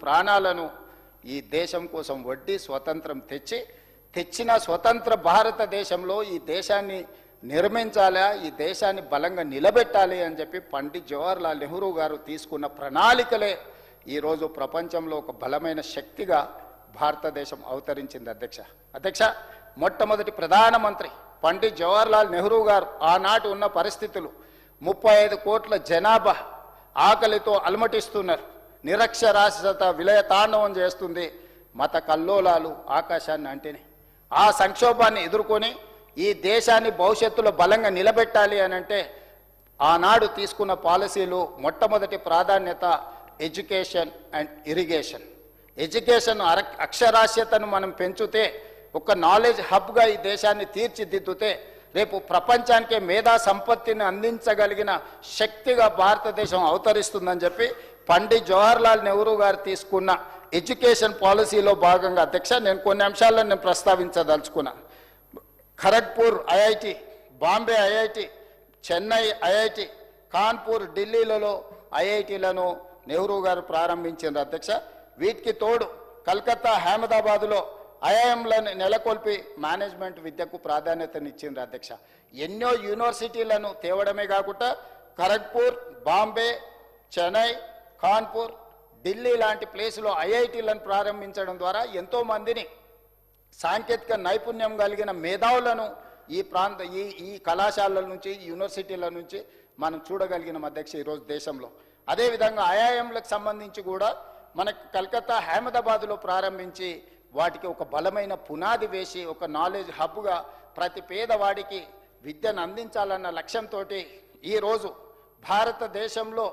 ప్రాణాలను ఈ దేశం కోసం వడ్డీ స్వతంత్రం తెచ్చిన స్వతంత్ర భారతదేశంలో ఈ దేశాన్ని నిర్మించాలా, ఈ దేశాన్ని బలంగా నిలబెట్టాలి అని చెప్పి పండిట్ జవహర్లాల్ నెహ్రూ గారు తీసుకున్న ప్రణాళికలే ఈరోజు ప్రపంచంలో ఒక బలమైన శక్తిగా భారతదేశం అవతరించింది. అధ్యక్ష మొట్టమొదటి ప్రధానమంత్రి పండిట్ జవహర్లాల్ నెహ్రూ గారు ఆనాటి ఉన్న పరిస్థితులు 35 కోట్ల జనాభా ఆకలితో అలమటిస్తున్నారు, నిరక్షరాస్యత విలయతాండవం చేస్తుంది, మత కల్లోలాలు ఆకాశాన్ని అంటేనే. ఆ సంక్షోభాన్ని ఎదుర్కొని ఈ దేశాన్ని భవిష్యత్తులో బలంగా నిలబెట్టాలి అని అంటే ఆనాడు తీసుకున్న పాలసీలు మొట్టమొదటి ప్రాధాన్యత ఎడ్యుకేషన్ అండ్ ఇరిగేషన్. ఎడ్యుకేషన్ అక్షరాస్యతను మనం పెంచుతే, ఒక నాలెడ్జ్ హబ్గా ఈ దేశాన్ని తీర్చిదిద్దుతే రేపు ప్రపంచానికే మేధా సంపత్తిని అందించగలిగిన శక్తిగా భారతదేశం అవతరిస్తుందని చెప్పి పండిట్ జవహర్లాల్ నెహ్రూ గారు తీసుకున్న ఎడ్యుకేషన్ పాలసీలో భాగంగా నేను కొన్ని అంశాలను ప్రస్తావించదలుచుకున్నా. Kharagpur IIT, Bombay IIT, Chennai IIT, Kanpur, ఢిల్లీలలో ఐఐటీలను నెహ్రూ గారు ప్రారంభించారు. వీటికి తోడు కలకత్తా, అహ్మదాబాద్లో ఐఐఎంలను నెలకొల్పి మేనేజ్మెంట్ విద్యకు ప్రాధాన్యతనిచ్చింది. ఎన్నో యూనివర్సిటీలను తేవడమే కాకుండా ఖరగ్పూర్, బాంబే, చెన్నై, కాన్పూర్, ఢిల్లీ లాంటి ప్లేసులో ఐఐటీలను ప్రారంభించడం ద్వారా ఎంతో మందిని సాంకేతిక నైపుణ్యం కలిగిన మేధావులను ఈ కళాశాలల నుంచి, యూనివర్సిటీల నుంచి మనం చూడగలిగిన ఈరోజు దేశంలో. అదేవిధంగా ఐఐఎంలకు సంబంధించి కూడా మనకు కలకత్తా, అహ్మదాబాద్లో ప్రారంభించి వాటికి ఒక బలమైన పునాది వేసి ఒక నాలెడ్జ్ హబ్గా ప్రతి పేదవాడికి విద్యను అందించాలన్న లక్ష్యంతో ఈరోజు భారతదేశంలో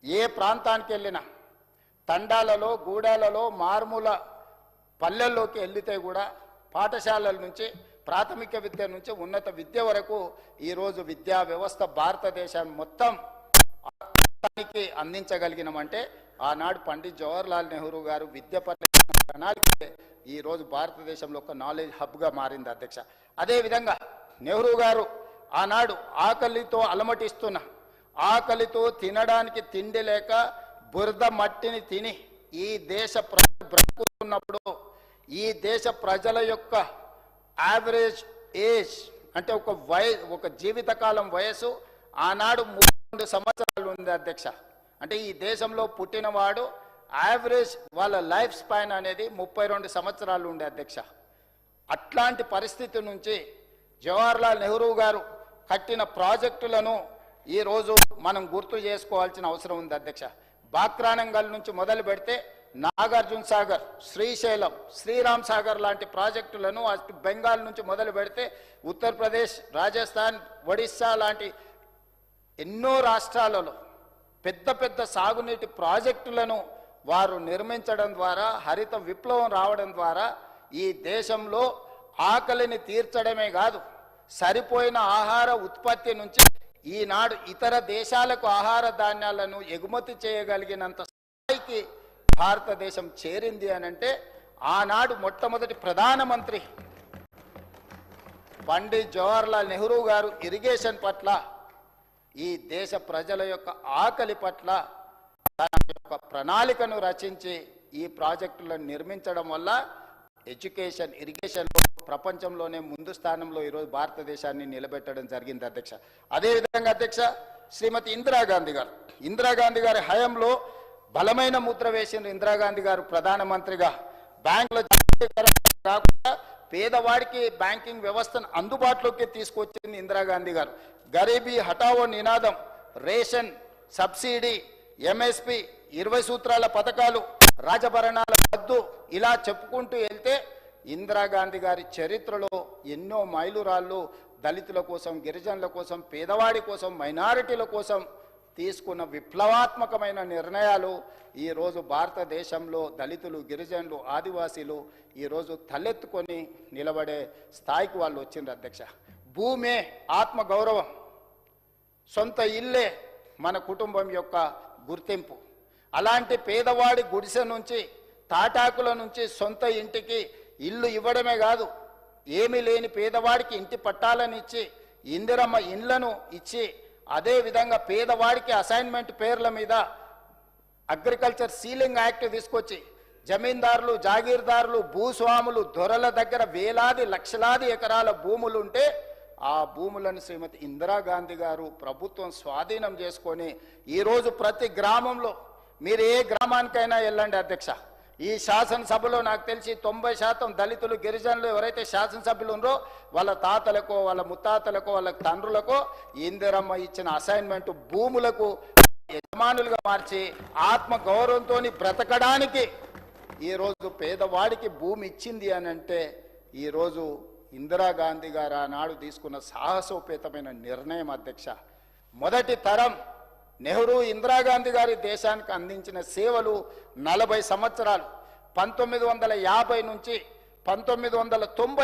ఏ ప్రాంతానికి వెళ్ళినా, తండాలలో, గూడాలలో, మారుమూల పల్లెల్లోకి వెళ్తే కూడా పాఠశాలల నుంచి, ప్రాథమిక విద్య నుంచి ఉన్నత విద్య వరకు ఈరోజు విద్యా వ్యవస్థ భారతదేశం మొత్తం అందించగలిగినామంటే ఆనాడు పండిట్ జవహర్లాల్ నెహ్రూ గారు విద్య ప్రణాళిక ఈరోజు భారతదేశంలో ఒక నాలెడ్జ్ హబ్గా మారింది. అదేవిధంగా నెహ్రూ గారు ఆనాడు ఆకలితో అలమటిస్తున్న, ఆకలితో తినడానికి తిండి లేక బురద మట్టిని తిని ఈ దేశ ప్రజలు బ్రతుకుతున్నప్పుడు ఈ దేశ ప్రజల యొక్క యావరేజ్ ఏజ్ అంటే ఒక జీవితకాలం వయసు ఆనాడు 32 సంవత్సరాలు ఉంది. అంటే ఈ దేశంలో పుట్టినవాడు యావరేజ్ వాళ్ళ లైఫ్ స్పాన్ అనేది 32 సంవత్సరాలు ఉండే. అట్లాంటి పరిస్థితి నుంచి జవహర్లాల్ నెహ్రూ గారు కట్టిన ప్రాజెక్టులను ఈరోజు మనం గుర్తు చేసుకోవాల్సిన అవసరం ఉంది. బాక్రానంగల్ నుంచి మొదలు పెడితే నాగార్జున సాగర్, శ్రీశైలం, శ్రీరామ్ సాగర్ లాంటి ప్రాజెక్టులను అటు బెంగాల్ నుంచి మొదలు పెడితే ఉత్తరప్రదేశ్, రాజస్థాన్, ఒడిస్సా లాంటి ఎన్నో రాష్ట్రాలలో పెద్ద పెద్ద సాగునీటి ప్రాజెక్టులను వారు నిర్మించడం ద్వారా, హరిత విప్లవం రావడం ద్వారా ఈ దేశంలో ఆకలిని తీర్చడమే కాదు, సరిపోయిన ఆహార ఉత్పత్తి నుంచి ఈనాడు ఇతర దేశాలకు ఆహార ధాన్యాలను ఎగుమతి చేయగలిగినంత స్థాయికి భారతదేశం చేరింది అని అంటే ఆనాడు మొట్టమొదటి ప్రధానమంత్రి పండిట్ జవహర్లాల్ నెహ్రూ గారు ఇరిగేషన్ పట్ల, ఈ దేశ ప్రజల యొక్క ఆకలి పట్ల తన యొక్క ప్రణాళికను రచించి ఈ ప్రాజెక్టులను నిర్మించడం వల్ల ఎడ్యుకేషన్, ఇరిగేషన్లో ప్రపంచంలోనే ముందు స్థానంలో ఈరోజు భారతదేశాన్ని నిలబెట్టడం జరిగింది. అదేవిధంగా శ్రీమతి ఇందిరాగాంధీ గారి హయాంలో బలమైన ముద్ర వేసిన ఇందిరాగాంధీ గారు ప్రధానమంత్రిగా బ్యాంకుల కాకుండా పేదవాడికి బ్యాంకింగ్ వ్యవస్థను అందుబాటులోకి తీసుకొచ్చింది ఇందిరాగాంధీ గారు. గరీబీ హటావో నినాదం, రేషన్ సబ్సిడీ, ఎంఎస్పి, 20 సూత్రాల పథకాలు, రాజభరణాల రద్దు, ఇలా చెప్పుకుంటూ వెళ్తే ఇందిరాగాంధీ గారి చరిత్రలో ఎన్నో మైలురాళ్ళు దళితుల కోసం, గిరిజనుల కోసం, పేదవాడి కోసం, మైనారిటీల కోసం తీసుకున్న విప్లవాత్మకమైన నిర్ణయాలు ఈరోజు భారతదేశంలో దళితులు, గిరిజనులు, ఆదివాసీలు ఈరోజు తలెత్తుకొని నిలబడే స్థాయికి వాళ్ళు వచ్చిండ్రు. భూమే ఆత్మగౌరవం, సొంత ఇల్లే మన కుటుంబం యొక్క గుర్తింపు. అలాంటి పేదవాడి గుడిసె నుంచి, తాటాకుల నుంచి సొంత ఇంటికి ఇల్లు ఇవ్వడమే కాదు, ఏమీ లేని పేదవాడికి ఇంటి పట్టాలను ఇచ్చి, ఇందిరమ్మ ఇండ్లను ఇచ్చి, అదేవిధంగా పేదవాడికి అసైన్మెంట్ పేర్ల మీద అగ్రికల్చర్ సీలింగ్ యాక్ట్ తీసుకొచ్చి జమీందారులు, జాగీర్దారులు, భూస్వాములు, దొరల దగ్గర వేలాది లక్షలాది ఎకరాల భూములు ఉంటే ఆ భూములను శ్రీమతి ఇందిరాగాంధీ గారు ప్రభుత్వం స్వాధీనం చేసుకొని ఈరోజు ప్రతి గ్రామంలో, మీరు ఏ గ్రామానికైనా వెళ్ళండి అధ్యక్ష, ఈ శాసనసభలో నాకు తెలిసి 90% దళితులు, గిరిజనులు ఎవరైతే శాసనసభ్యులు ఉన్నారో వాళ్ళ తాతలకో, వాళ్ళ ముత్తాతలకో, వాళ్ళ తండ్రులకో ఇందిరమ్మ ఇచ్చిన అసైన్మెంట్ భూములకు యజమానులుగా మార్చి ఆత్మ గౌరవంతో బ్రతకడానికి ఈరోజు పేదవాడికి భూమి ఇచ్చింది అని అంటే ఈరోజు ఇందిరాగాంధీ గారు ఆనాడు తీసుకున్న సాహసోపేతమైన నిర్ణయం అధ్యక్ష. మొదటి తరం నెహ్రూ, ఇందిరాగాంధీ గారి దేశానికి అందించిన సేవలు 40 సంవత్సరాలు 1950 నుంచి 1990